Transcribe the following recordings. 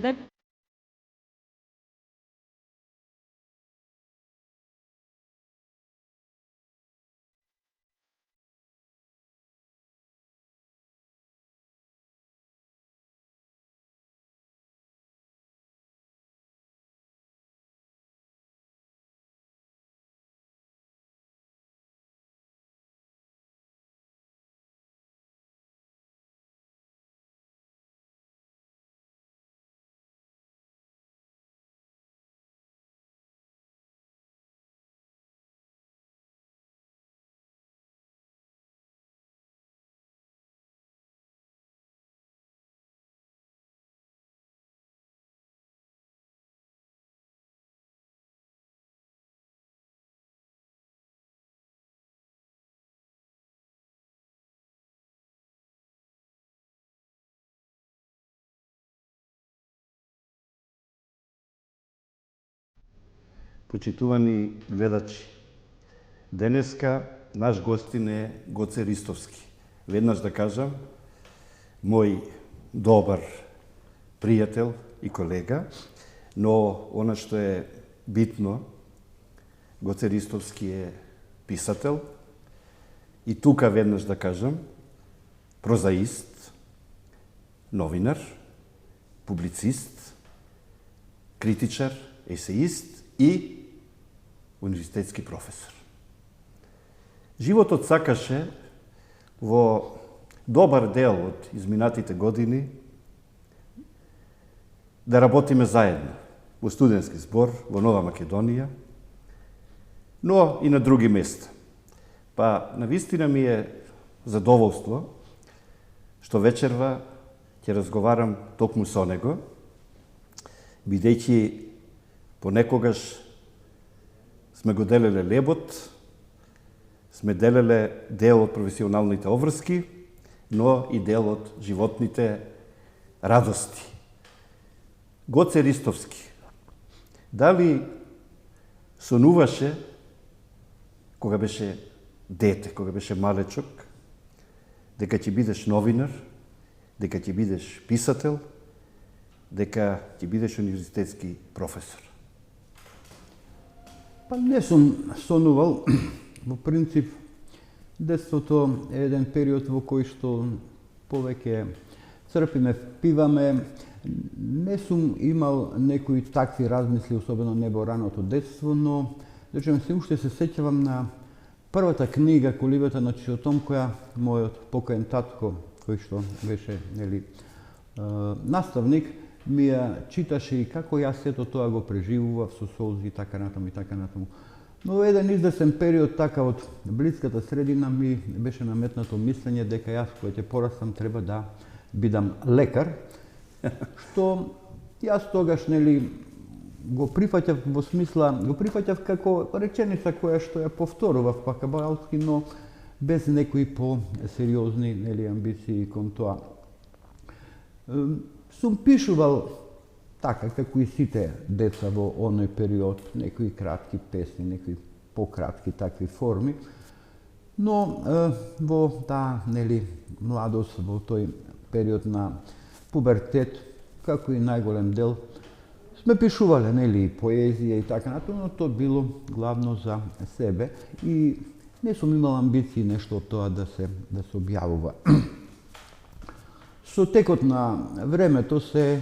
преведе. Почитувани гледачи, денеска наш гостин е Гоце Ристовски. Веднаш да кажам, мој добар пријател и колега, но она што е битно, Гоце Ристовски е писател и тука веднаш да кажам, прозаист, новинар, публицист, критичар, есеист и универзитетски професор. Животот сакаше во добар дел од изминатите години да работиме заедно во студентски збор во Нова Македонија, но и на други места. Па, навистина ми е задоволство што вечерва ќе разговарам токму со него, бидејќи понекогаш сме го делеле лебот, сме делеле дел од професионалните обврски, но и дел од животните радости. Гоце Ристовски, дали сонуваше кога беше дете, кога беше малечок, дека ќе бидеш новинар, дека ќе бидеш писател, дека ќе бидеш универзитетски професор? Па не сум сонувал. Во принцип, детството е еден период во кој што повеќе црпиме, пиваме. Не сум имал некои такви размисли, особено не во раното детство, но речем се уште се сеќавам на првата книга Колибата на Чиотом, која мојот покоен татко, кој што беше наставник, ми ја читаше и како јас сето тоа го преживував со солзи и така натаму и така натаму. Но во еден известен период така од блиската средина ми беше наметнато мислење дека јас кога ќе порастам треба да бидам лекар, што јас тогаш го прифаќав во смисла, го прифаќав како реченица која што ја повторував па кабалски, но без некои по-сериозни амбиции кон тоа. Сум пишувал така како и сите деца во оној период, некои кратки песни, некои пократки такви форми, но во таа младост, во тој период на пубертет, како и најголем дел, сме пишувале поезија и така натаму, но тоа било главно за себе и не сум имал амбиции нешто од тоа да се објавува. Со текот на времето се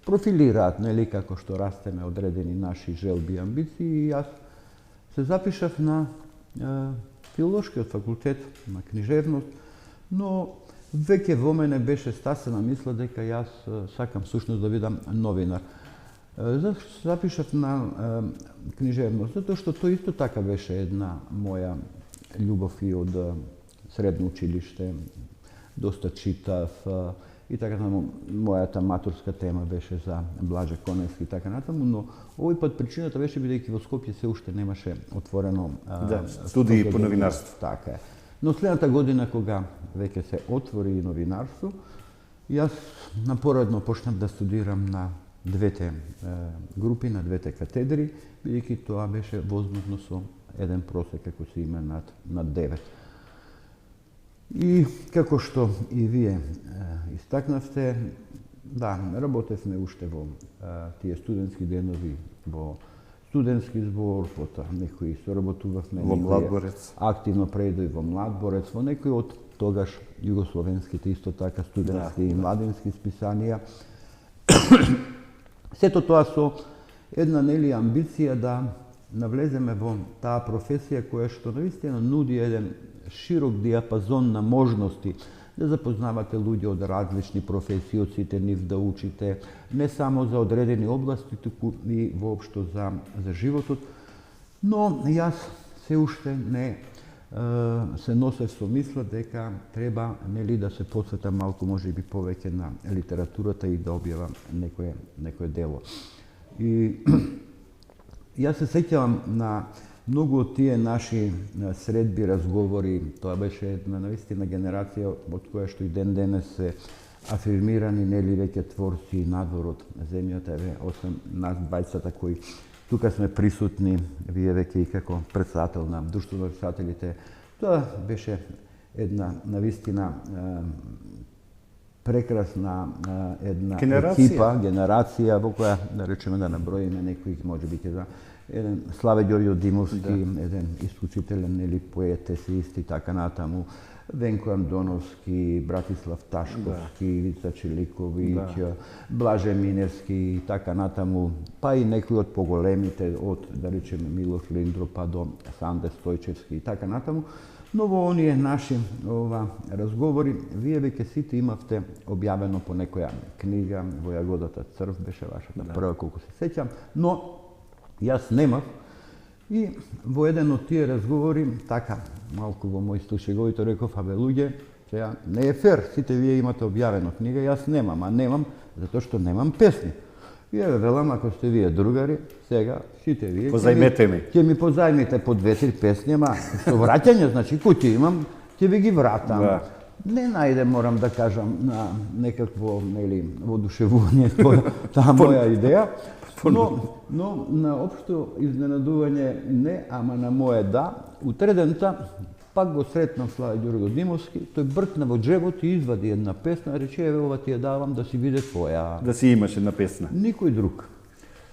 профилираат, како што растеме одредени наши желби и амбиции, и јас се запишав на филолошкиот факултет, на книжевност, но веќе во мене беше стасена мисла дека јас сакам всушност да бидам новинар. Запишав на книжевност, затоа што тоа исто така беше една моја љубов и од средно училиште, доста читав и така натаму. Мојата матурска тема беше за Блаже Коневски и така натаму, но овој пат причината беше бидејќи во Скопје се уште немаше отворено студии по новинарство. Така е. Но следната година кога веќе се отвори и новинарство, јас напоредно почнав да студирам на двете групи, на двете катедри, бидејќи тоа беше возможно со еден просек како се има над 9. И како што и вие истакнавте, Да, работевме уште во тие студентски денови во студентски збор, потоа некои соработувавме Во Младборец. Активно преди во Младборец, во некои од тогаш југословенските исто така студентски и младински списанија. Сето тоа со една нели амбиција да навлеземе во таа професија која што наистина нуди еден широк диапазон на можности да запознавате луѓе од различни професии, од сите нив да учите, не само за одредени области, туку и воопшто за животот. Но јас се уште не се носев со мисла дека треба нели да се посветам малку можеби повеќе на литературата и да објавам некое дело. И јас се сеќавам на многу од тие наши средби, разговори. Тоа беше една наистина генерација од која што и ден денес се афирмирани нели веќе творци надвор од земјата, освен нас двајцата кои тука сме присутни, вие веќе и како претседател на Друштвото на писателите. Тоа беше една навистина прекрасна една генерација во која, да речеме, да наброиме некои, можеби ќе да еден Славе Ѓорѓо Димовски, еден исклучителен нели поет, есеист и така натаму, Венко Андоновски, Братислав Ташковски, Вица Чиликовиќ, Блаже Минерски и така натаму, па и некои од поголемите, од, да речеме, Милош Линдро па до Санде Стојчевски и така натаму. Но во оние наши разговори, вие веќе сите имавте објавено по некоја книга, во Јагодата црв беше вашата прва, колку се сеќам, но јас немав. И во еден од тие разговори, така, малку во мој стил шеговито реков, абе луѓе, сега не е фер, сите вие имате објавено книга, јас немам, а немам затоа што немам песни. И еве велам, ако сте вие другари, сега сите вие позајмете ми. Ќе ми позајмите по 2-3 песни, ама со враќање, значи кој имам, ќе ви ги вратам. Да. Не најде, морам да кажам, на некакво нели воодушевување таа моја идеја. Но на општо изненадување не, ама на моје да, утредента пак го сретнав Славе Ѓорѓо Димовски, тој бркна во џебот и извади една песна, рече, еве ова ти ја давам да си биде твоја. Да си имаш една песна. Никој друг.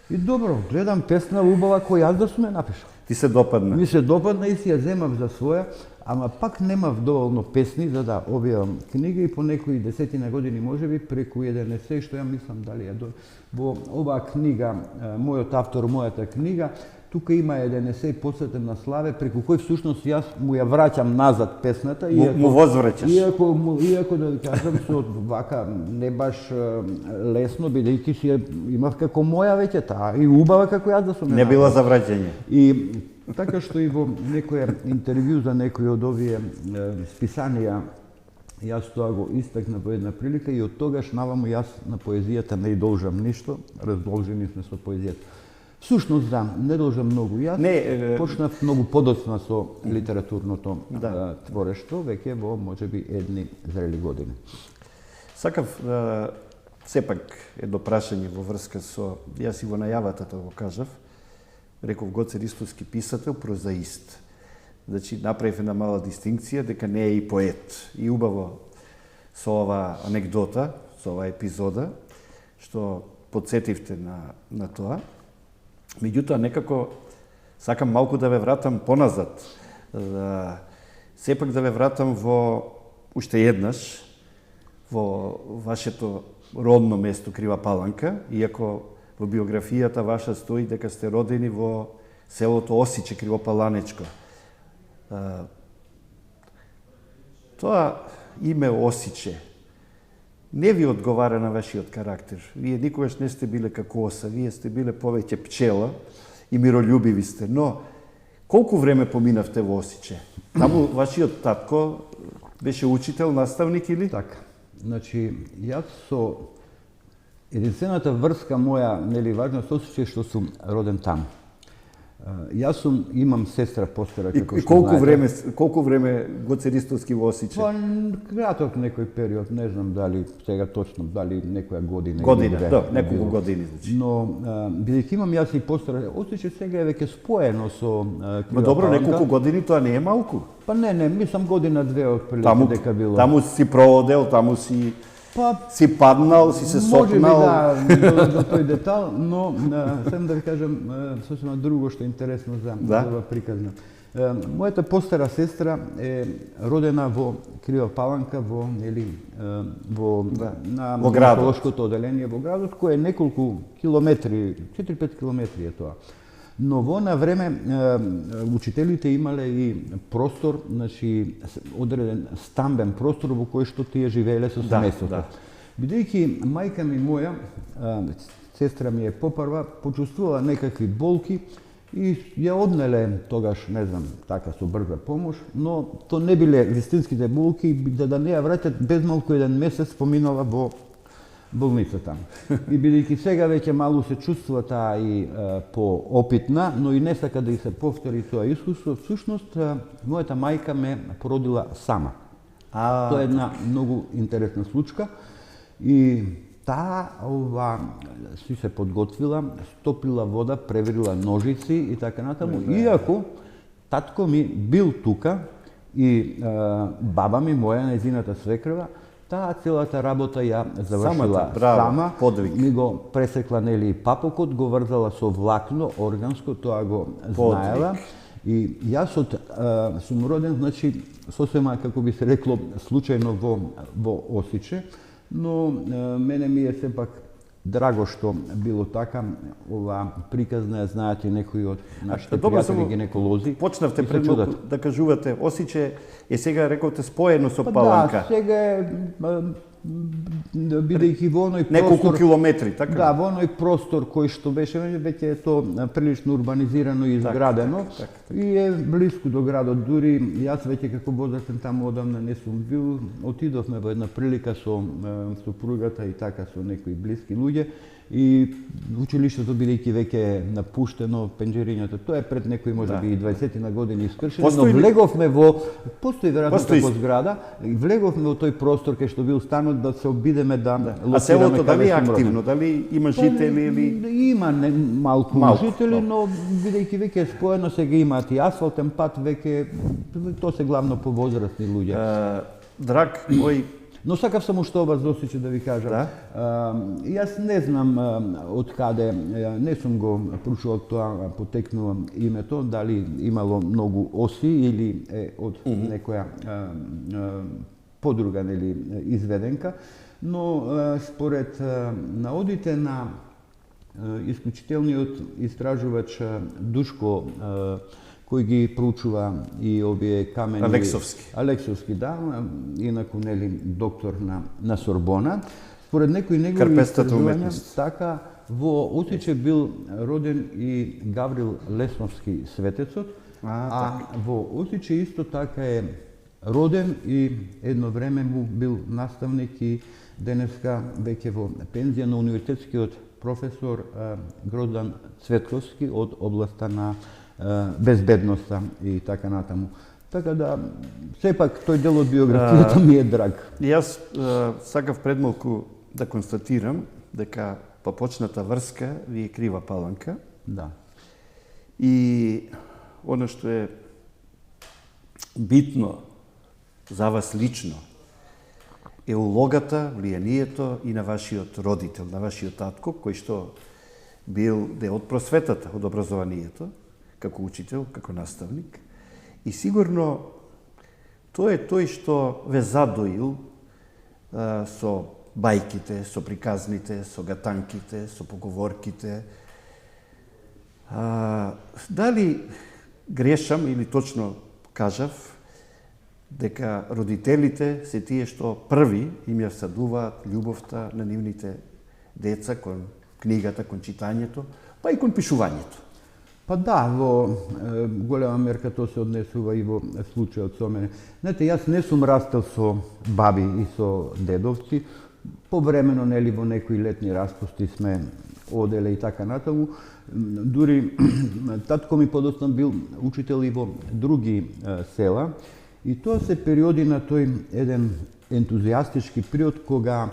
И добро, гледам песна убава која јас да сум ја напишал. Ти се допадна? Ми се допадна и си ја земав за своја, ама пак немав доволно песни за да објавам книга и по некои десетина години можеби преку еден есеј што ја мислам дали ја во оваа книга, мојот автор, мојата книга, тука има еден есеј посветен на Славе, преку кој всушност јас му ја враќам назад песната. Му возвраќаш. Иако да ви кажам со вака не баш лесно, бидејќи си имав како моја веќе таа и убава како јас да сум. Не била за враќање. И така што и во некоја интервју за некои од овие списанија, јас тоа го истакнав во една прилика и од тогаш наваму јас на поезијата не должам ништо, раздолжени сме со поезијата. Всушност, да, не должам многу. Јас почнав многу подоцна со литературното творештво, веќе во, можеби, едни зрели години. Сакав сепак едно прашање во врска со, јас и во најавата тоа го кажав, реков Гоце Ристовски писател, прозаист. Значи, направив една мала дистинкција дека не е и поет. И убаво со ова анекдота, со ова епизода, што подсетивте на тоа. Меѓутоа, некако сакам малку да ве вратам поназад. Сепак да ве вратам во уште еднаш, во вашето родно место Крива Паланка, иако во биографијата ваша стои дека сте родени во селото Осиче, Кривопаланечко. Тоа име Осиче не ви одговара на вашиот карактер. Вие никогаш не сте биле како оса, вие сте биле повеќе пчела и миролюбиви сте, но колку време поминавте во Осиче? Таму вашиот татко беше учител, наставник или? Така. Значи, јас со единствената врска моја, нели важна со Осиче што сум роден таму. Јас имам сестра постара, како што знаете. Колку време Гоце Ристовски во Осиче? Па, краток некој период, не знам дали сега точно, дали некоја година. Неколку години, значи. Но, бидејќи имам јас и постара, Осиче сега е веќе споено со Крива добро, Паланка. Неколку години тоа не е малку. Па не, мислам година-две отприлike дека било. Таму си проводел, таму си Па, си паднал, си се сопнал. Може би да, до тој детал, но сам да ви кажам сосема друго што е интересно за ова приказна. Мојата постара сестра е родена во Крива Паланка, во на гинеколошкото оделение во градот, кој е неколку километри, 4-5 километри е тоа. Но во на време учителите имале и простор, значи одреден стамбен простор во кој што тие живееле со семејството. Бидејќи мајка ми моја, сестра ми е попрва, почувствувала некакви болки и ја однеле тогаш, не знам, така со брза помош, но то не биле вистинските болки, да не ја враќат без малку еден месец поминала во болница таму. И бидејќи сега веќе малку се чувствува таа и поопитна, но и не сака да и се повтори тоа искуство, всушност мојата мајка ме породила сама. Тоа е една многу интересна случка и таа си се подготвила, стопила вода, преврила ножици и така натаму. Иако татко ми бил тука и баба ми, моја, нејзината свекрва, таа целата работа ја завршила сама, ми го пресекла нели папокот, го врзала со влакно органско, тоа го знаела. И јас сум роден, значи, сосема, како би се рекло, случајно во Осиче, но мене ми е сепак драго што било така, ова приказна ја знаат и некои од нашите пријатели гинеколози. Почнавте пред малку да кажувате, Осиче е сега, рековте, споено со Паланка. Да, сега е, бидејќи во оној простор... Неколку километри, така? Да, во оној простор кој што беше, веќе е то прилично урбанизирано и изградено и е блиску до градот. Дури јас веќе како возрастен таму одамна не сум бил, отидовме во една прилика со супругата и така со некои блиски луѓе и училиштето бидејќи веќе е напуштено, пенџерињата, тоа е пред некои можеби и 20 на години искршено, но влеговме во постои веројатно како зграда, влеговме во тој простор кај што бил станот да се обидеме да лоцираме. А селото дали е активно, дали има жители или има малку жители, но бидејќи веќе е споено, сега имаат и асфалтен пат, веќе тоа се главно по возрастни луѓе. Драг мој, но сакав само што ова за Осиче да ви кажам. Јас не знам од каде, не сум го проучувал тоа потекнува името, дали имало многу оси или е од некоја подруга нели изведенка, но според наодите на исклучителниот истражувач Душко, кој ги проучува и овие камени... Алексовски, да, инаку нели доктор на Сорбона. Според некои негови истражувања, така во Осиче бил роден и Гаврил Лесновски светецот, а во Осиче исто така е роден и едно време му бил наставник и денеска веќе во пензија на универзитетскиот професор Гроздан Цветковски од областа на безбедноста и така натаму. Така да, сепак тој дел од биографијата ми е драг. Јас сакав предмалку да констатирам дека по почната врска ви е Крива Паланка. Да. И она што е битно за вас лично е улогата, влијанието и на вашиот родител, на вашиот татко, кој што бил дел од просветата, од образованието, како учител, како наставник. И сигурно тоа е тој што ве задоил со бајките, со приказните, со гатанките, со поговорките. Дали грешам или точно кажав дека родителите се тие што први им ја всадуваат љубовта на нивните деца кон книгата, кон читањето, па и кон пишувањето. Па да, во голема мерка тоа се однесува и во случајот со мене. Знаете, јас не сум растел со баби и со дедовци. Повремено, нели, во некои летни распусти сме оделе и така натаму. Дури татко ми подоцна бил учител и во други села. И тоа се периоди на тој еден ентузијастички период кога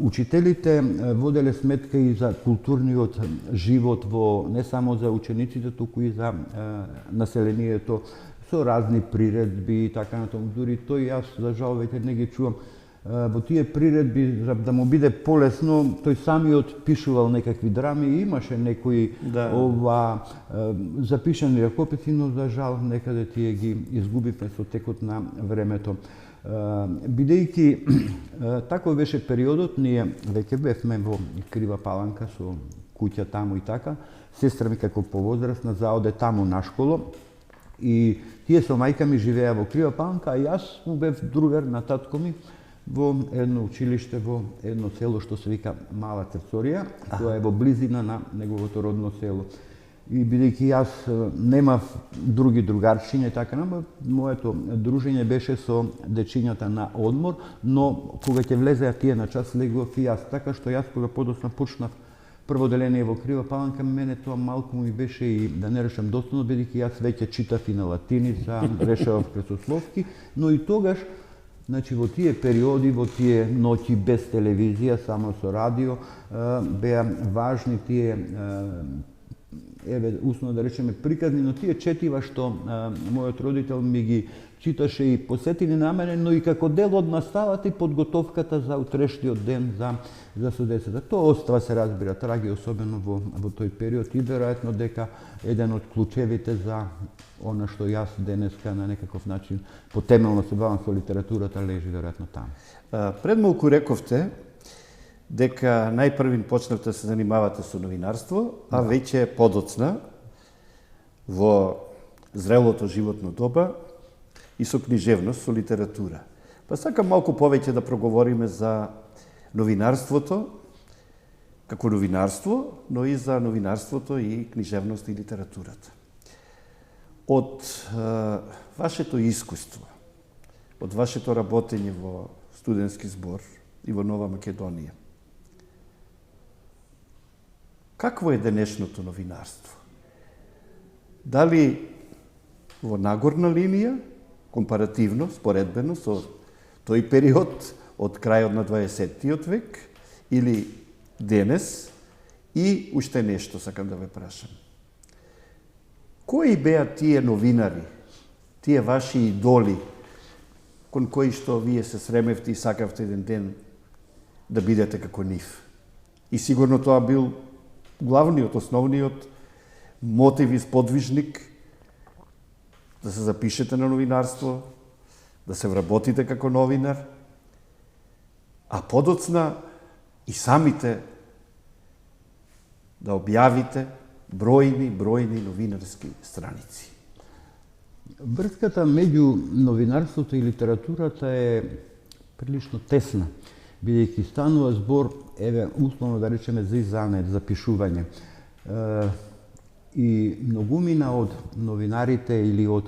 учителите воделе сметка и за културниот живот во не само за учениците, туку и за населението со разни приредби и така натаму. Дури тој јас за жал веќе не ги чувам. во тие приредби, за да му биде полесно, тој самиот пишувал некакви драми и имаше некои запишани ракописи, но за жал некаде тие ги изгубивме со текот на времето. Бидејќи таков беше периодот, ние веќе бевме во Крива Паланка со куќа таму и така. Сестра ми како повозрасна заоде таму на школо и тие со мајка ми живеа во Крива Паланка, а јас бев другар на татко ми во едно училиште во едно село што се вика Мала Црцорија, тоа е во близина на неговото родно село. И бидејќи јас немав други другарчиња и така, моето дружење беше со дечињата на одмор, но кога ќе влезеа тие на час легував и јас, така што јас кога подоцна почнав прво деление во Крива Паланка, мене тоа малку ми беше и да не речам достоно, бидејќи јас веќе читав и на латиница, решавав пресословски, но и тогаш, значи во тие периоди, во тие ноќи без телевизија, само со радио, беа важни тие условно да речеме приказни, но тие четива што мојот родител ми ги читаше и посетили на мене, но и како дел од наставата и подготовката за утрешниот ден за студентите. Тоа остава, се разбира, траги, особено во тој период и веројатно дека еден од клучевите за она што јас денеска на некаков начин потемелно се бавам со литературата лежи веројатно таму. Пред малку рековте дека најпрвин почнавте да се занимавате со новинарство, а веќе подоцна во зрелото животно доба и со книжевност, со литература. Па сакам малку повеќе да проговориме за новинарството, како новинарство, но и за новинарството и книжевност и литературата. Од вашето искуство, од вашето работење во студентски збор и во Нова Македонија, какво е денешното новинарство? Дали во нагорна линија, компаративно, споредбено со тој период од крајот на 20-тиот век, или денес, и уште нешто сакам да ве прашам. Кои беа тие новинари, тие ваши идоли, кон кои што вие се сремевте и сакавте еден ден да бидете како нив? И сигурно тоа бил главниот, основниот мотив и сподвижник да се запишете на новинарство, да се вработите како новинар, а подоцна и самите да објавите бројни новинарски страници. Врската меѓу новинарството и литературата е прилично тесна, бидејќи станува збор, условно да речеме, за занет, за пишување. И многумина од новинарите или од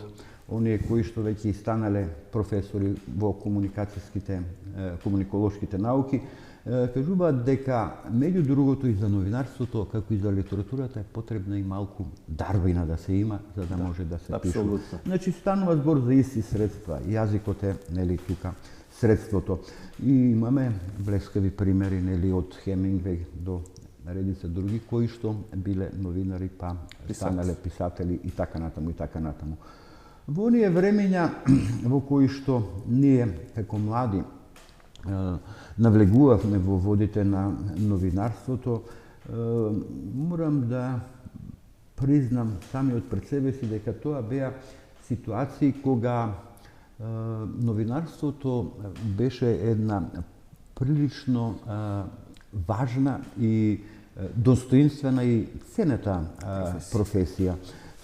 оние кои што веќе станале професори во комуниколошките науки, кажуваат дека меѓу другото и за новинарството, како и за литературата, е потребна и малку дарбина да се има, за да може да се пише. Значи, станува збор за исти средства. Јазикот е, нели, тука средството. И имаме блескави примери, нели, од Хемингвеј до редица други, кои што биле новинари, па станале писатели и така натаму, и така натаму. Во оние времења во кои што ние, како млади, навлегувавме во водите на новинарството, морам да признам самиот пред себе си дека тоа беа ситуации кога новинарството беше една прилично важна и достоинствена и ценета професија.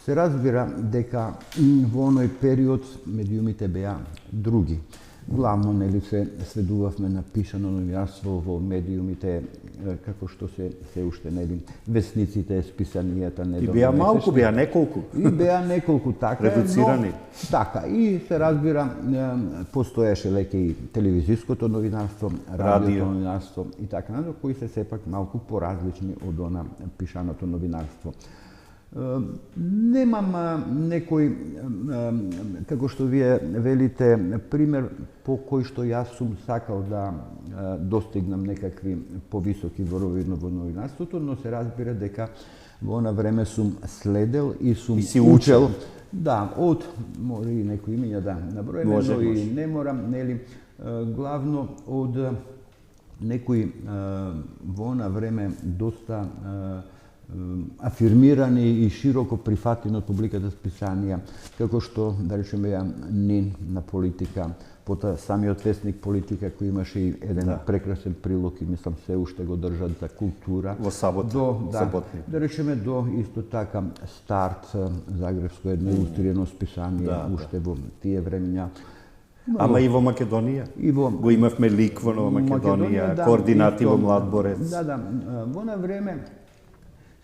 Се разбира дека во оној период медиумите беа други. Главно, нели, се сведувавме на пишано новинарство во медиумите, како што се уште, нели, весниците, списанијата, и беа малку, беа неколку. И беа неколку, така, редуцирани. Но, така, и се разбира, постоеше веќе и телевизиското новинарство, радиото новинарство и така, но кои се сепак малку поразлични од она пишаното новинарство. Немам некој, како што вие велите, пример по кој што јас сум сакал да достигнам некакви повисоки воровидно во новинарството, но се разбира дека во она време сум следел и сум учел. Да, од, може и некои имиња да наброиме, но и не морам, нели, главно од некои во она време доста афирмирани и широко прифатени од публиката списанија, како што, да речеме, НИН на политика, потоа самиот весник Политика, кој имаше и еден прекрасен прилог и мислам се уште го држат за култура. Во саботни. Да речеме до исто така Старт, загребско едно илустрирано списание, уште во тие времења. Ама и во Македонија. Го имавме лик во Нова Македонија, координати во Младборец. Да, во на време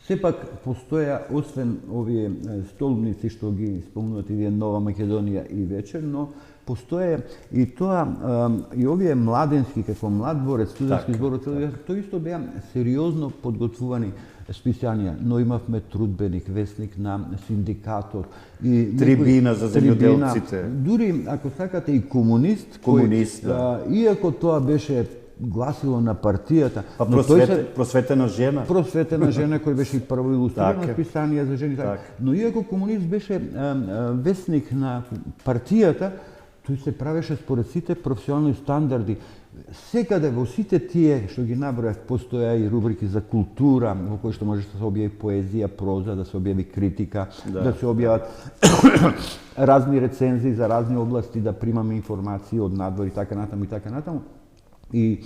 сепак постоја, освен овие столбници што ги спомнувате вие, Нова Македонија и Вечер, но постоje и тоа, и овие младенски, како Младборец, студентски збор, тоа исто беа сериозно подготвувани списанија, но имавме трудбеник, весник на синдикатот и Трибина за земјоделците. Дури ако сакате и комунист, иако тоа беше гласило на партијата, но просветена жена. Просветена жена кој беше и прво илустрирано списание за жени, но иако комунист беше весник на партијата, тој се правеше според сите професионални стандарди. Секаде во сите тие што ги набројав постоја и рубрики за култура, во кои што може да се објави поезија, проза, да се објави критика, да се објават разни рецензии за разни области, да примаме информации од надвор и така натаму и така натаму. И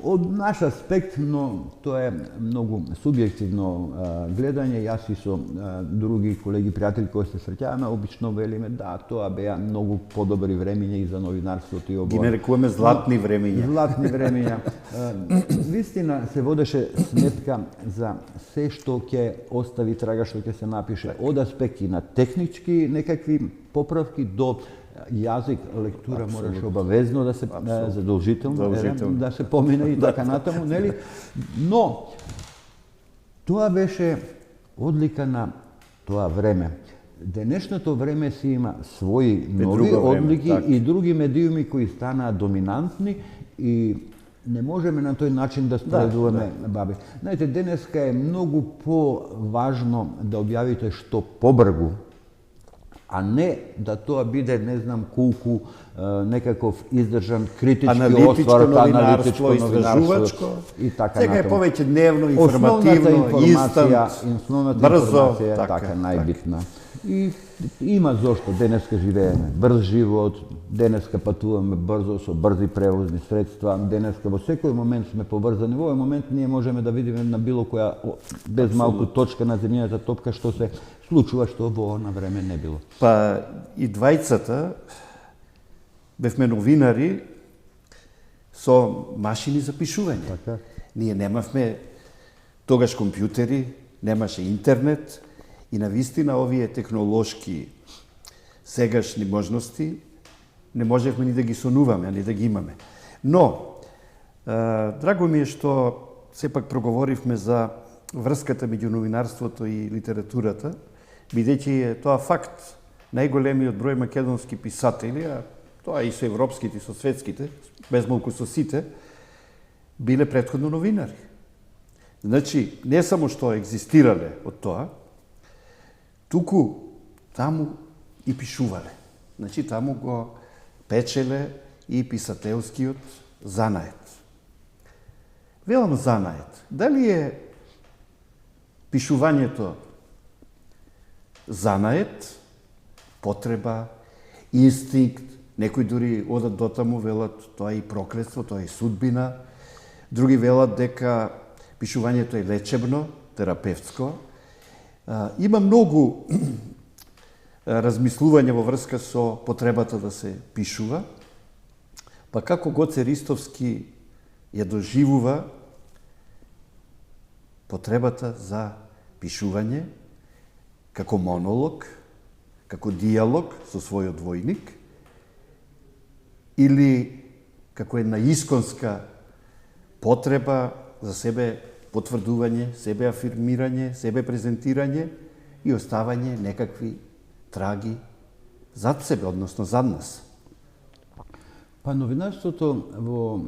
од наш аспект, но тоа е многу субјективно гледање, јас и со други колеги, пријатели кои се среќаваме, обично велиме да, тоа беа многу подобри времиња и за новинарството и обоа. Ги нарекуваме златни времиња. Златни времиња. Вистина се водеше сметка за се што ќе остави трага, што ќе се напише, од аспекти на технички некакви поправки до јазик, лектура мораше обавезно да се задолжително да се помине и така натаму, нели? Но тоа беше одлика на тоа време. Денешното време си има своји нови одлики и други медиуми кои станаа доминантни и не можеме на тој начин да споредуваме баби. Знаете, денеска е многу поважно да објавите што побргу, а не да тоа биде, не знам колку, некаков издржан критички осварт, аналитичко, истражувачко и така натаму. Сега е повеќе дневно, информативно, инстант, брзо, така најбитна. И има зошто денеска живееме брз живот, денеска патуваме брзо со брзи превозни средства, денеска во секој момент сме поврзани. Во овој момент ние можеме да видиме на било која без малку точка на земјината топка што се случува, што во на време не било. Па и двајцата бевме новинари со машини за пишување. Така. Ние немавме тогаш компјутери, немаше интернет и навистина овие технолошки сегашни можности не можевме ни да ги сонуваме, а ни да ги имаме. Но, драго ми е што сепак проговоривме за врската меѓу новинарството и литературата, бидејќи е тоа факт. Најголемиот број македонски писатели, а тоа и со европските и со светските, безмалку со сите, биле претходно новинари. Значи, не само што екзистирале од тоа, туку таму и пишувале. Значи, таму го печеле и писателскиот занает. Велам занает. Дали е пишувањето занает, потреба, инстинкт, некои дури одат до таму, велат тоа е и проклетство, тоа е и судбина, други велат дека пишувањето е лечебно, терапевтско. Има многу размислување во врска со потребата да се пишува, па како Гоце Ристовски ја доживува потребата за пишување како монолог, како диалог со својот двојник, или како една исконска потреба за себе потврдување, себе афирмирање, себе презентирање и оставање некакви траги зад себе, односно зад нас. Па новинарството во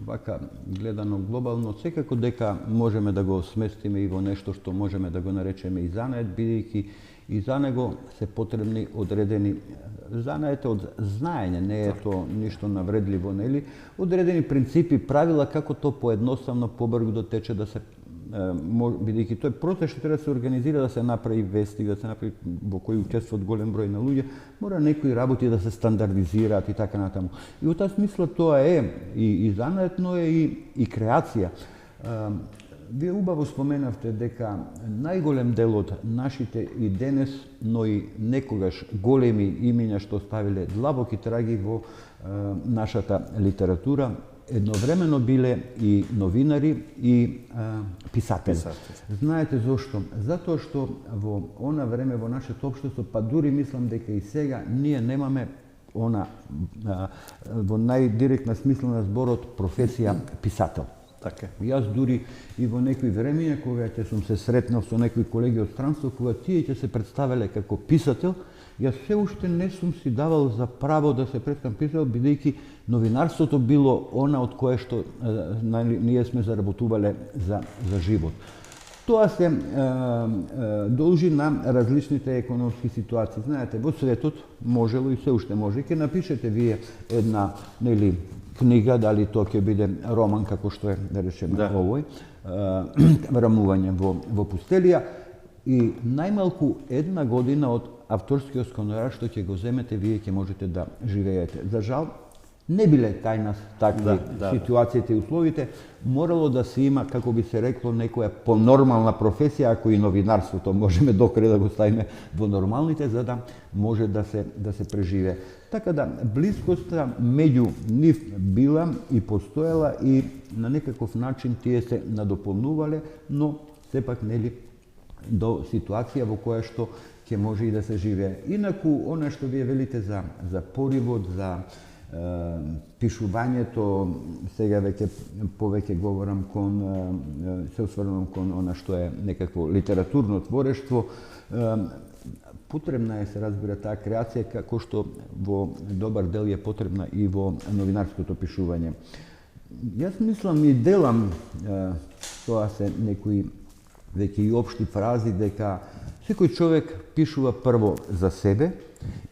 вака гледано глобално, секако дека можеме да го сместиме и во нешто што можеме да го наречеме и занает, бидејќи и за него се потребни одредени занаете од знаење, не е то ништо навредливо, нели? Одредени принципи, правила како то поедноставно, побрзо да тече, да се бидејќи тој процес што треба да се организира, да се направи вестник, да се направи во кој учествуваат голем број на луѓе, мора некои работи да се стандардизираат и така натаму. И во таа смисла тоа е и занаетно е и креација. Вие убаво споменавте дека најголем дел од нашите и денес, но и некогаш големи имиња што оставиле длабоки траги во нашата литература, едновремено биле и новинари и писатели. Знаете зошто? Затоа што во она време во нашето општество, па дури мислам дека и сега, ние немаме она во најдиректна смисла на зборот професија писател. Така. Јас дури и во некои времења кога ќе сум се сретнал со некои колеги од странство, кога тие ќе се представеле како писател, јас се уште не сум си давал за право да се представам писател, бидејќи новинарството било она од кое што ние сме заработувале за живот. Тоа се должи на различните економски ситуации. Знаете, во светот можело и се уште може. Ке напишете вие една, нели, книга, дали тоа ќе биде роман, како што е, да речеме, овој, врамување во пустелија, и најмалку една година од авторскиот гонорар што ќе го земете, вие ќе можете да живеете. За жал, не биле кај нас такви ситуациите и условите, морало да се има, како би се рекло, некоја понормална професија, ако и новинарството можеме докрај да го ставиме во нормалните, за да може да се преживее. Така да, блискоста меѓу нив била и постоела и на некаков начин тие се надополнувале, но сепак нели до ситуација во која што ќе може и да се живее. Инаку, она што вие велите за поривот, за пишувањето, сега веќе повеќе говорам се осврнувам кон она што е некакво литературно творештво. Потребна е, се разбира, таа креација, како што во добар дел е потребна и во новинарското пишување. Јас мислам и делам, тоа се некои веќе и општи фрази, дека секој човек пишува прво за себе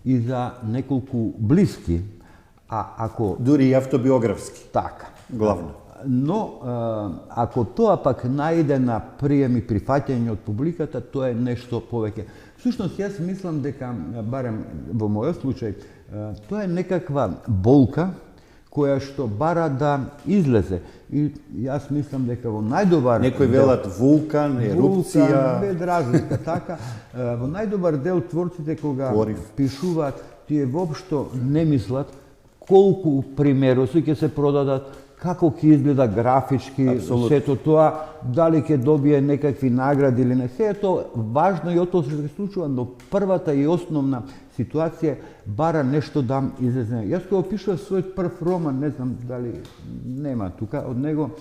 и за неколку блиски, а ако... Дури и автобиографски. Така. Главно. Но, ако тоа пак најде на прием и прифаќање од публиката, тоа е нешто повеќе. Всушност, јас мислам дека, барем во мојот случај, тоа е некаква болка која што бара да излезе. И јас мислам дека во најдобар... Некои велат вулкан, ерупција... Вулкан, без разлика, така. Во најдобар дел творците кога пишуваат, тие воопшто не мислат колку примероси ќе се продадат, како ќе изгледа графички, сето тоа, дали ќе добие некакви награди или не. Се е тоа важно и од тоа што се случува, но првата и основна ситуација бара нешто да излезе. Јас кога пишував својот прв роман, не знам дали нема тука, од него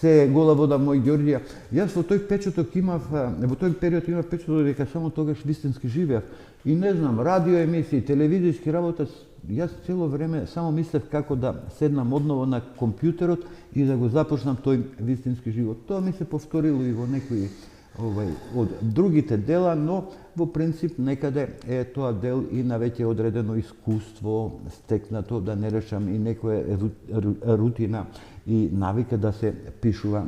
се Гола вода мој Ѓорѓија. Јас во тој печаток имав, во тој период имав печаток дека само тогаш вистински живеев. И не знам, радио емисии, телевизијски работа, јас цело време само мислев како да седнам одново на компјутерот и да го започнам тој вистински живот. Тоа ми се повторило и во некои од другите дела, но во принцип некаде е тоа дел и на веќе одредено искуство, стекнато, да не речам и некоја рутина и навика да се пишува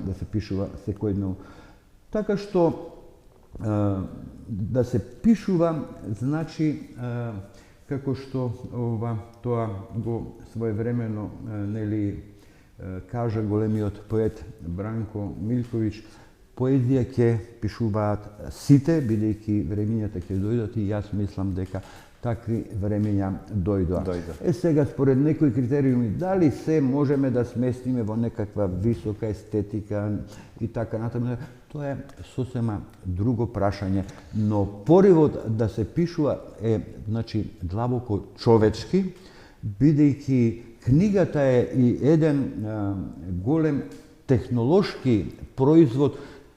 секојдневно. Така што да се пишува значи како што тоа го своевремено нели кажа големиот поет Бранко Милковиќ, поезија ќе пишуваат сите, бидејќи времињата ќе дојдат, и јас мислам дека такви времиња дојдоа. Сега според некои критериуми, дали се можеме да сместиме во некаква висока естетика и така натаму, тоа е сосема друго прашање, но поривот да се пишува е, значи, длабоко човечки, бидејќи книгата е и еден голем технолошки производ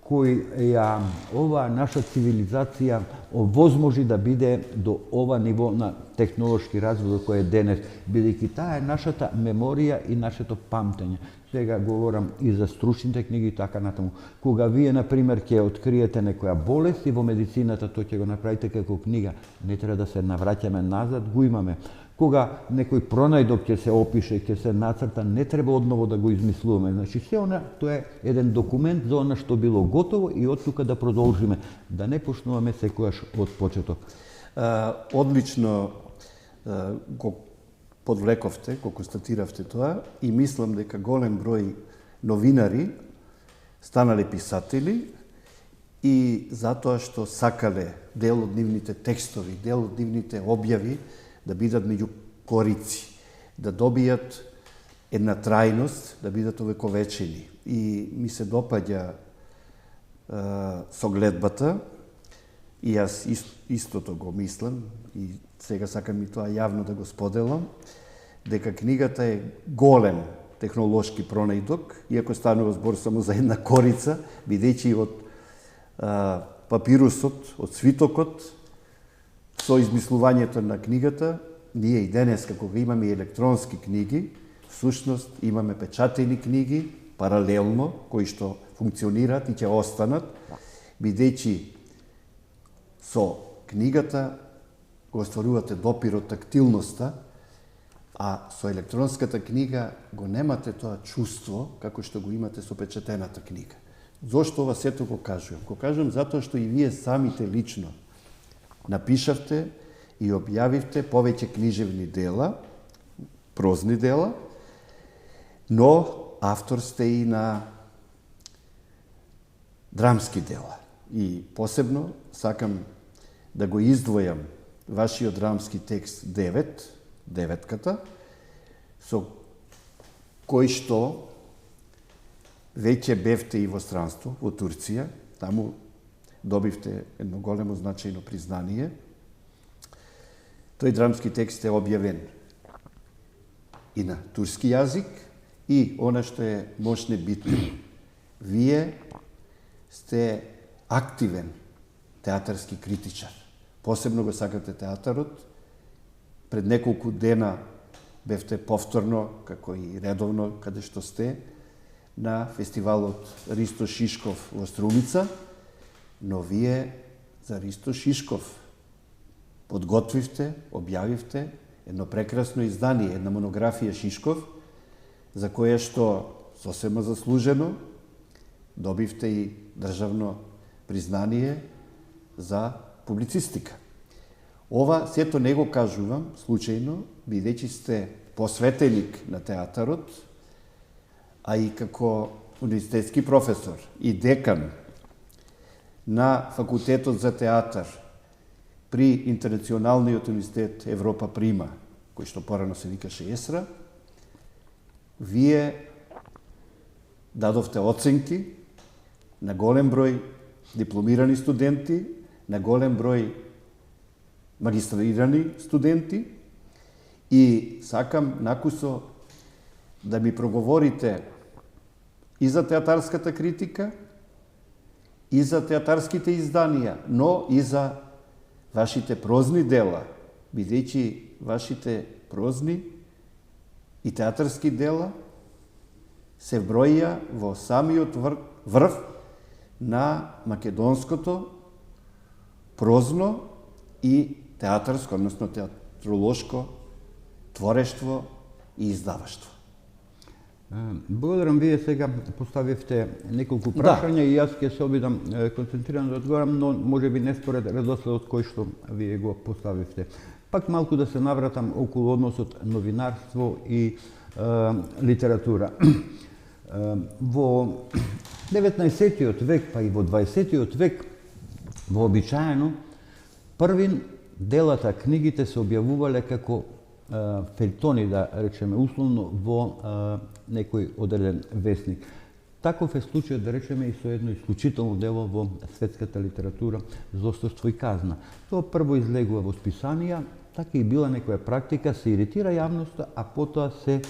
кој ја ова наша цивилизација овозможи да биде до ова ниво на технолошки развој кој е денес, бидејќи таа е нашата меморија и нашето памтење. Сега говорам и за стручните книги и така натаму. Кога вие, например, ќе откриете некоја болест и во медицината, тој ќе го направите како книга, не треба да се навраќаме назад, го имаме. Кога некој пронајдок ќе се опише, ќе се нацрта, не треба одново да го измислуваме. Значи, се она, тоа е еден документ за она што било готово и од тука да продолжиме, да не почнуваме секојаш од почеток. Одлично го подвлековте, го констатиравте тоа и мислам дека голем број новинари станале писатели и затоа што сакале дел од нивните текстови, дел од нивните објави да бидат меѓу корици, да добијат една трајност, да бидат овековечени. И ми се допаѓа согледбата, и јас истото го мислам, и сега сакам и тоа јавно да го споделам, дека книгата е голем технолошки пронајдок, иако станува збор само за една корица, бидејќи од папирусот, од свитокот, со измислувањето на книгата, ние и денес, како имаме електронски книги, всушност имаме печатени книги, паралелно, кои што функционираат и ќе останат, бидејќи со книгата го остварувате допир од тактилноста, а со електронската книга го немате тоа чувство како што го имате со печатената книга. Зошто ова сето го кажувам? Го кажувам затоа што и вие самите лично напишавте и објавивте повеќе книжевни дела, прозни дела, но автор сте и на драмски дела. И посебно сакам да го издвојам вашиот драмски текст 9, деветката, со кој што веќе бевте и во странство, во Турција, таму добивте едно големо значајно признание. Тој драмски текст е објавен и на турски јазик, и она што е мощне битно, вие сте активен театарски критичар. Посебно го сакате театарот. Пред неколку дена бевте повторно, како и редовно, каде што сте, на фестивалот Ристо Шишков во Струмица, но вие за Ристо Шишков подготвивте, објавивте едно прекрасно издание, една монографија Шишков, за која што сосема заслужено добивте и државно признание за публицистика. Ова сето не го кажувам случајно, бидејќи сте посветеник на театарот, а и како универзитетски професор и декан на факултетот за театар при Интернационалниот универзитет Европа Прима, кој што порано се викаше ЕСРА, вие дадовте оценки на голем број дипломирани студенти, на голем број магистрирани студенти, и сакам накусо да ми проговорите и за театарската критика, и за театарските изданија, но и за вашите прозни дела, бидејќи вашите прозни и театарски дела се вброја во самиот врв на македонското прозно и театарско, односно театролошко творештво и издаваштво. Благодарам, вие сега поставивте неколку прашања и јас ќе се обидам концентрирано да одговорам, но може би не според редоследот кој што вие го поставивте. Пак малку да се навратам околу односот новинарство и литература. Во 19. век, па и во 20. век, вообичаено, првин делата, книгите се објавувале како фелтони, да речеме условно, во некој одреден весник. Таков е случајот, да речеме, и со едно исклучително дело во светската литература "Злосторство и казна". Тоа прво излегува во списанија, така и била некоја практика, се иритира јавноста, а потоа се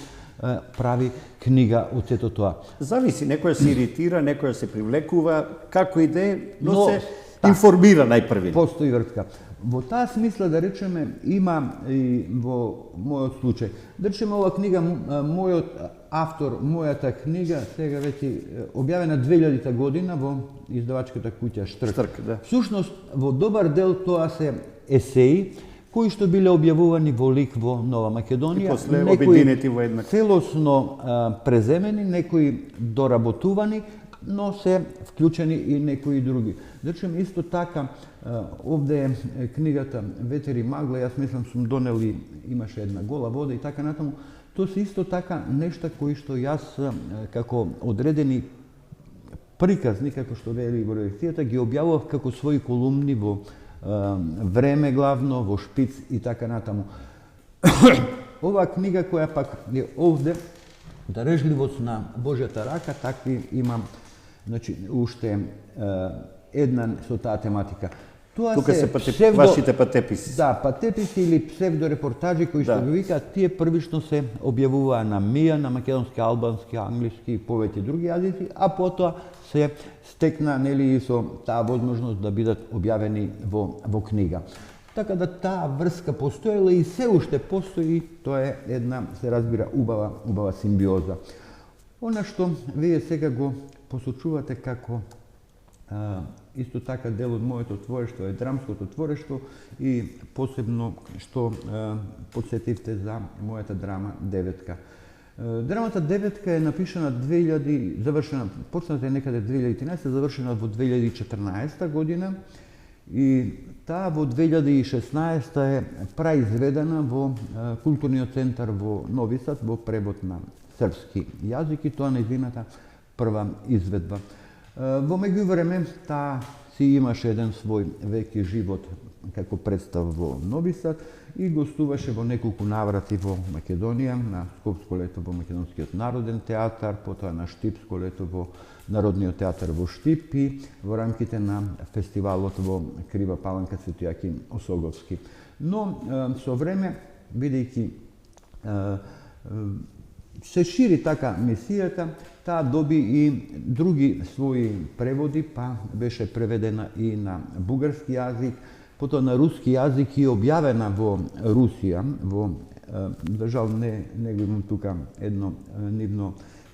прави книга од сето тоа. Зависи, некоја се иритира, некоја се привлекува, како и да е, но се да, информира најпрви. Постои вртка. Во таа смисла, да речеме, има и во мојот случај. Да речеме, ова книга, мојот автор, мојата книга, сега веќе објавена 2000 година во издавачката куќа Штрк. Штрк, да. Всушност, во добар дел тоа се есеи, кои што биле објавувани во лик во Нова Македонија. И после обединети во една. Целосно преземени, некои доработувани, но се вклучени и некои други. Речем, исто така, овде е книгата Ветер и магла, јас мислам сум донел и имаше една гола вода и така натаму. Тоа се исто така нешта кои што јас како одредени приказни, како што вели во редакцијата, ги објавував како своји колумни во Време главно, во Шпиц и така натаму. Оваа книга која пак е овде, Дарежливост на Божјата рака, такви имам, значи, уште една со таа тематика. Тоа Тука се вашите патеписи. Да, патеписи или псевдорепортажи кои што ги викаат, тие првично се објавуваа на МИА, на македонски, албански, англиски и повеќе други јазици, а потоа се стекна, нели, и со таа возможност да бидат објавени во книга. Така да таа врска постоела и се уште постои, тоа е една, се разбира, убава симбиоза. Она што вие сега го посочувате како исто така дел од моето творештво е драмското творештво и посебно што подсетивте за мојата драма Деветка. Драмата Деветка е напишана 2000, завршена, почната е некаде 2013, завршена во 2014 година и таа во 2016 е праизведена во Културниот центар во Нови Сад во превод на српски јазик и тоа нејзината прва изведба. Во меѓувреме таа си имаше еден свој веки живот како представ во Нови Сад и гостуваше во неколку наврати во Македонија, на Скопско лето во Македонскиот народен театар, потоа на Штипско лето во Народниот театар во Штип и во рамките на фестивалот во Крива Паланка Свети Јаким Осоговски. Но со време, бидејќи се шири така мисијата, таа доби и други своји преводи, па беше преведена и на бугарски јазик, потоа на руски јазик и објавена во Русија, во држал не го имам тука едно нивно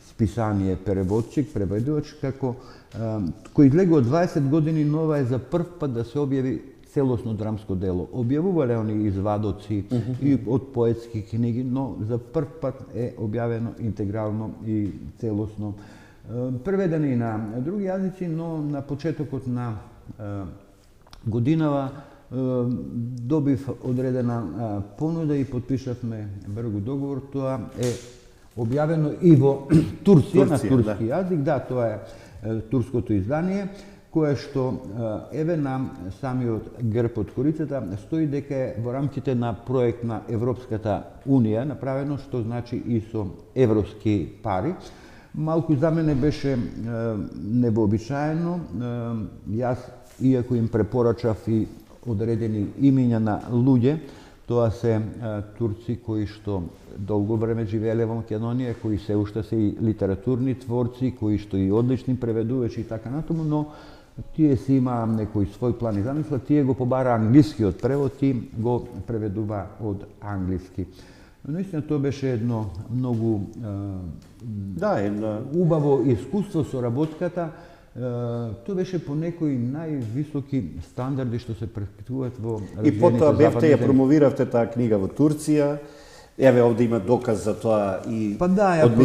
списание переводчик, преведувач, како кој излегува 20 години, нова е за прв пат да се објави целосно драмско дело. Објавувале они извадоци и од поетски книги, но за прв пат е објавено интегрално и целосно. Преведено и на други јазици, но на почетокот на годинава добив одредена понуда и подпишавме бргу договор. Тоа е објавено и во Турција, на турски јазик. Да, тоа е турското издание, кое што еве на самиот грб од корицата стои дека е во рамките на проект на Европската Унија направено, што значи и со европски пари. Малку за мене беше невообичаено. Јас, иако им препорачав и одредени имиња на луѓе, тоа се турци кои што долго време живееле во Македонија, кои се уште се и литературни творци, кои што и одлични преведувачи и така натаму, но тие си имаа некој свој план и замисла, тие го побара англискиот превод и го преведува од англиски. Наистина тоа беше едно многу убаво искуство со работката. Тоа беше по некои највисоки стандарди што се практикуваат во развиените западни земји. И потоа бевте ја промовиравте таа книга во Турција. Еве овде има доказ за тоа и од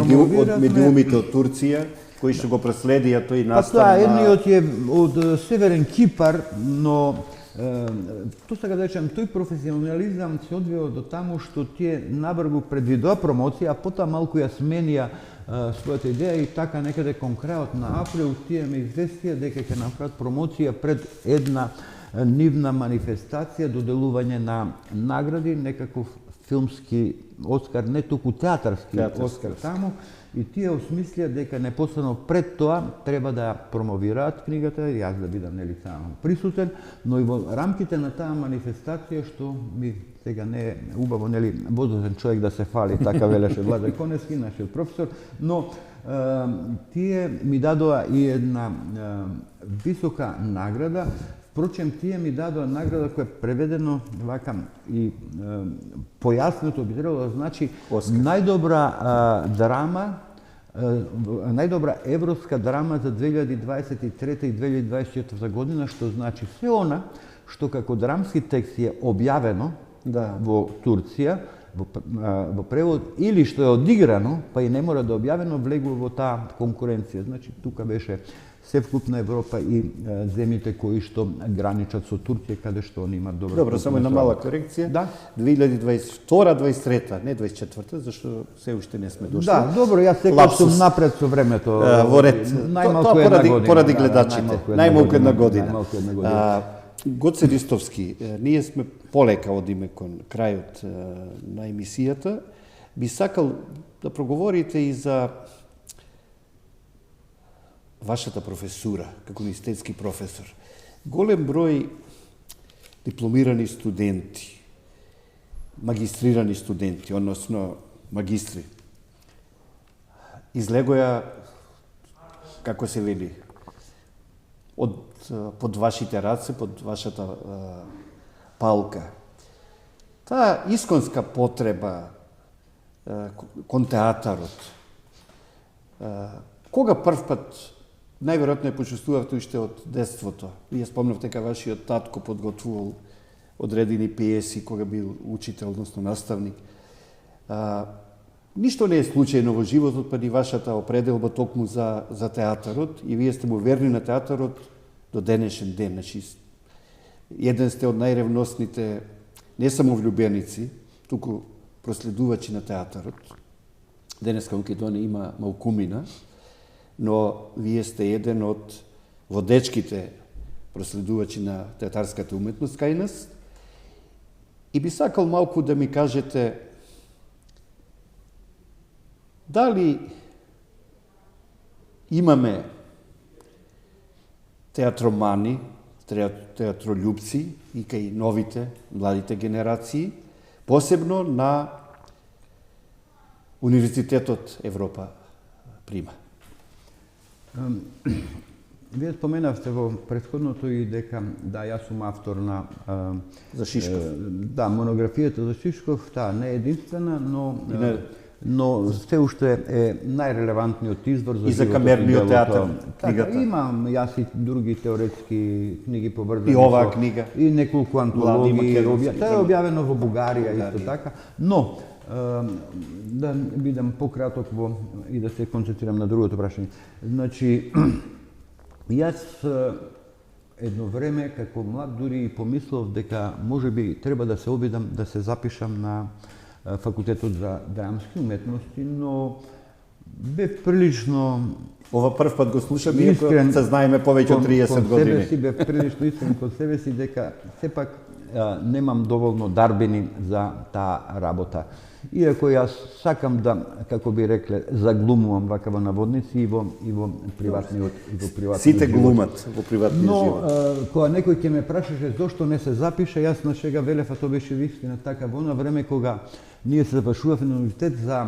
медиумите од Турција, кои што го проследија тој настан. Тоа едниот е од Северен Кипар, но тоа сега да речем, тој професионализам се одвива до таму што тие набргу предвидува промоција, а потоа малку ја сменија својата идеја и така некаде кон крајот на април тие ме известија дека ќе направат промоција пред една нивна манифестација, доделување на награди, некаков филмски Оскар, не туку театарски Оскар таму. И тие осмислија дека непосредно пред тоа треба да ја промовираат книгата, јас да бидам нели само присутен, но и во рамките на таа манифестација што ми сега не е убаво нели возрастен човек да се фали, така велеше Владе Коневски, нашиот професор, но тие ми дадоа и една висока награда. Впрочем, тие ми дадоа награда која е преведено вака и појаснето би требало да значи најдобра драма, најдобра европска драма за 2023 и 2024 година, што значи се она што како драмски текст е објавено во Турција, во превод, или што е одиграно, па и не мора да објавено, влегува во таа конкуренција. Значи, тука беше севкупна Европа и земјите кои што граничат со Турција, каде што они имаат добро. Добро, само една мала корекција. Да. 2022-23, не 24, зашто се уште не сме дошли. Да, добро, јас сега сум напред со времето. Во ред. Најмалку една година. Поради гледачите. Најмалку една година. Најмалку една година. Гоце Ристовски, ние сме полека одиме кон крајот на емисијата. Би сакал да проговорите и за вашата професура, како универзитетски професор. Голем број дипломирани студенти, магистрирани студенти, односно магистри, излегоја, како се вели, под вашите раце, под вашата палка. Таа исконска потреба кон театарот, кога прв пат најверојатно ја почувствувавте уште од детството? Вие спомнавте дека вашиот татко подготвувал одредени пиеси кога бил учител, односно наставник. Ништо не е случајно во животот, па ни вашата определба токму за театарот, и вие сте му верни на театарот до денешен ден. Значи, еден сте од најревносните не само влюбеници, туку проследувачи на театарот. Денеска Македонија има малкумина, но вие сте еден од водечките проследувачи на театарската уметност кај нас. И би сакал малку да ми кажете дали имаме театромани, театролюбци и кај новите, младите генерации, посебно на Универзитетот Европа Прима. Вие споменавте во претходното и дека да, јас сум автор на за Шишков. Да, монографијата за Шишков, таа не е единствена, но се уште е најрелевантниот извор за и за камерниот театар книгата. Така, имам јас и други теоретски книги поврзани и оваа книга и неколку антологии. Тоа е објавено во Бугарија исто така, но да бидам пократок и да се концентрирам на другото прашање. Значи, јас едно време како млад дури и помислов дека можеби треба да се обидам да се запишам на факултетот за драмски уметности, но бев прилично ова прв пат го слушам, иако се знаеме повеќе од 30 години. Себе си бев прилично искрен кон себе си дека сепак немам доволно дарбини за таа работа. Иако јас сакам да, како би рекле, заглумувам вака во наводници и во приватниот живот. Сите глумат во приватниот живот. Но кога некој ќе ме прашаше зошто не се запиша, јас на шега велев, а тоа беше вистина така во она време кога ние се запишувавме на универзитет за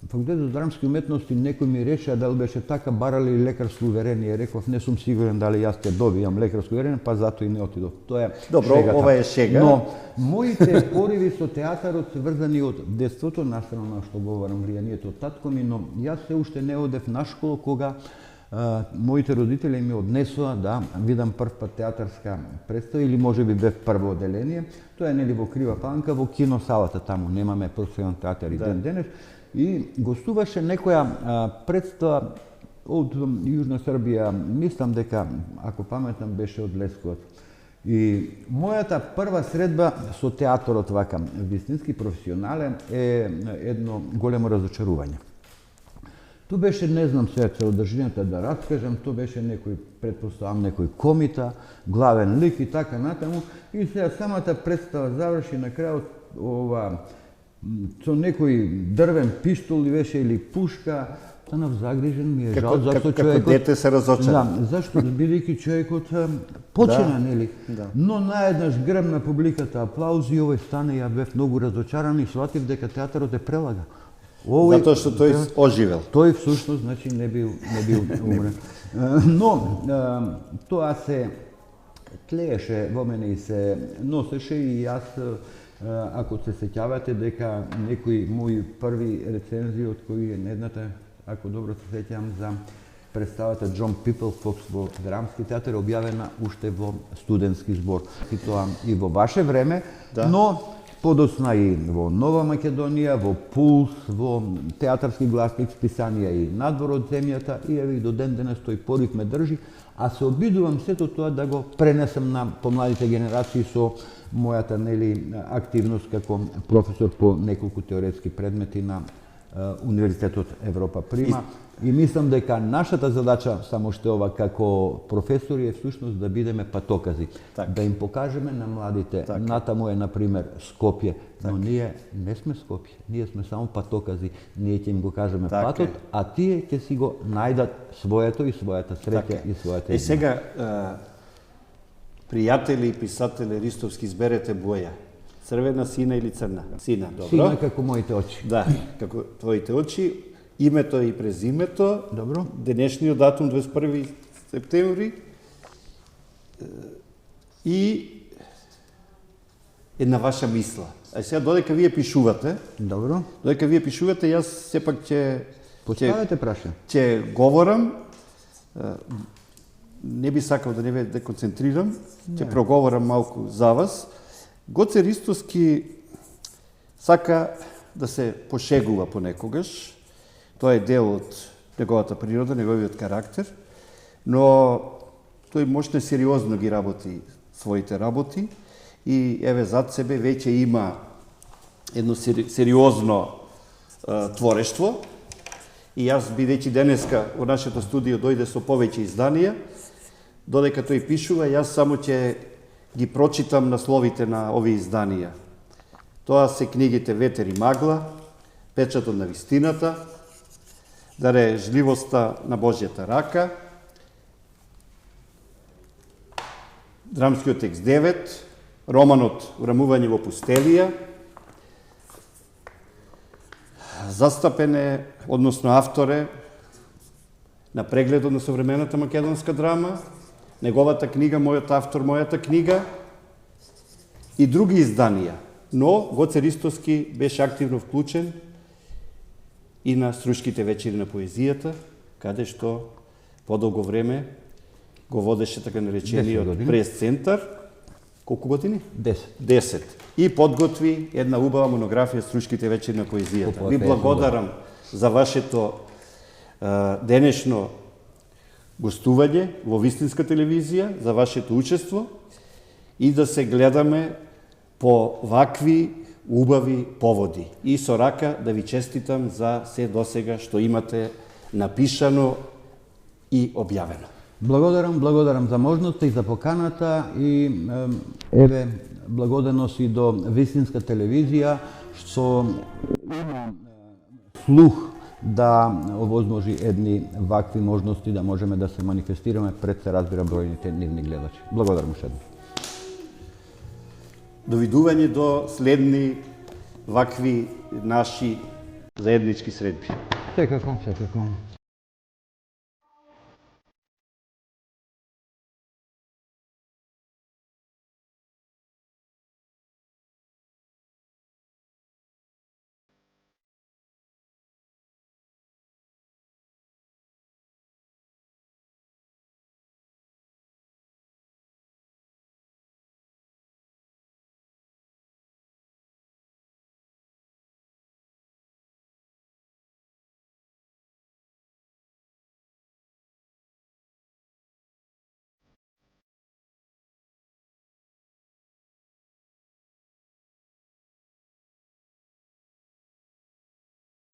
факултет за драмски уметности, некој ми рече дали беше така, барали лекарско уверение. Реков, не сум сигурен дали јас ќе добијам лекарско уверение, па затоа и не отидов. Тоа е добро, шегата. Ова е шега. Но моите пориви со театарот се врзани од детството, настрана на што говорам влијанието од татко ми, но јас се уште не одев на школа кога моите родители ми однесоа да видам прв пат театарска представа или можеби бев прво оделение. Тоа е нели во Крива Панка, во киносалата таму, немаме професионален театар и ден денес. И гостуваше некоја представа од Јужна Србија, мислам дека, ако паметам, беше од Лесковац. И мојата прва средба со театарот вака, вистински професионален, е едно големо разочарување. Тоа беше, не знам сега целодржината да раскажам, тоа беше некој, предпоставам, некој комита, главен лик и така натаму. И сега самата представа заврши на крајот ова со некој дрвен пиштол беше или пушка, станав загрижен, ми е жал, зашто човекот... Како дете се разочара. Да, зашто бидејќи човекот почина, нели? Да. Но наеднаш грмна публиката аплаузи и овој стане, ја бев многу разочаран и сватив дека театарот е прелага. Затоа што тој оживел. Тој всушност, значи, не бил умрен. Но, тоа се тлееше во мене и се носеше и јас, ако се сеќавате дека некои мои први рецензии од кои е едната, ако добро се сеќавам, за представата Джон Пиплфокс во Драмски театар објавена уште во студентски збор. И тоа и во ваше време, но подосна и во Нова Македонија, во Пулс, во театарски гласник, списанија и Надвор од земјата, и еве и до ден денес тој порив ме држи, а се обидувам сето тоа да го пренесам на помладите генерации со мојата, нели, активност како професор по неколку теоретски предмети на Универзитетот Европа Прима. И мислам дека нашата задача, само што ова како професори, е всушност да бидеме патокази. Да им покажеме на младите. Натаму е, например, Скопје, но ние не сме Скопје. Ние сме само патокази. Ние ќе им го кажеме патот, а тие ќе си го најдат своето и својата среќа и својата. И сега, пријатели и писатели Ристовски, изберете боја. Црвена, сина или црна? Сина, добро. Сина како моите очи. Да, како твоите очи. Името и презимето, добро. Денешниот датум 21 септември и една ваша мисла. А сега додека вие пишувате, добро. Додека вие пишувате, јас сепак ќе поставете праша. Ќе говорам, не би сакал да не ве деконцентрирам, ќе проговорам малку за вас. Гоце Ристовски сака да се пошегува понекогаш. Тоа е дел од неговата природа, неговиот карактер, но тој мощно сериозно ги работи своите работи и еве зад себе веќе има едно сериозно творештво. И јас, бидејќи денеска во нашето студио дојде со повеќе изданија, додека тој пишува, јас само ќе ги прочитам насловите на овие изданија. Тоа се книгите Ветер и магла, Печатот на вистината, Дарежливоста на Божјата рака, Драмскиот текст 9, романот Урамување во пустелија, застапен е, односно автор е на прегледот на современата македонска драма, неговата книга, мојот автор, мојата книга и други изданија. Но Гоце Ристовски беше активно вклучен и на Струшките вечери на поезијата, каде што подолго време го водеше така наречениот прес-центар. Колку години? 10. И подготви една убава монографија Струшките вечери на поезијата. Ви благодарам за вашето денешно гостување во Вистинска телевизија, за вашето учество и да се гледаме по вакви убави поводи. И со рака да ви честитам за се досега што имате напишано и објавено. Благодарам за можноста и за поканата и еве благодарност и до Вистинска телевизија што има слух да овозможи едни вакви можности да можеме да се манифестираме пред се разбира бројните нивни гледачи. Благодарам уште еднаш. Довидување до следни вакви наши заеднички средби. Секако.